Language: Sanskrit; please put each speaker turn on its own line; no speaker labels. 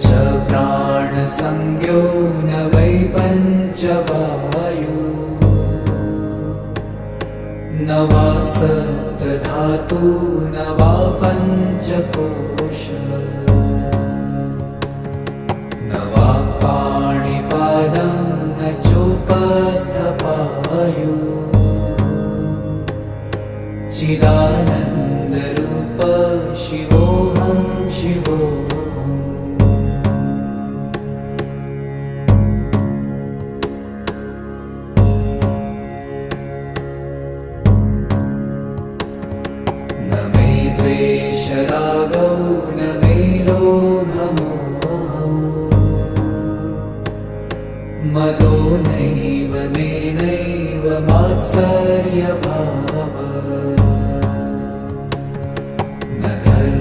च प्राणसंज्ञो न वै पञ्चवायु न वा सप्तधातु न वा पञ्चकोश न वा पाणिपादं न चोपस्थपायु चिदानन्दरूप शिवोऽहं शिवोऽहम् न मे द्वेषरागौ न मे लोभमोहौ मदो नैव मे नैव मात्सर्यभावः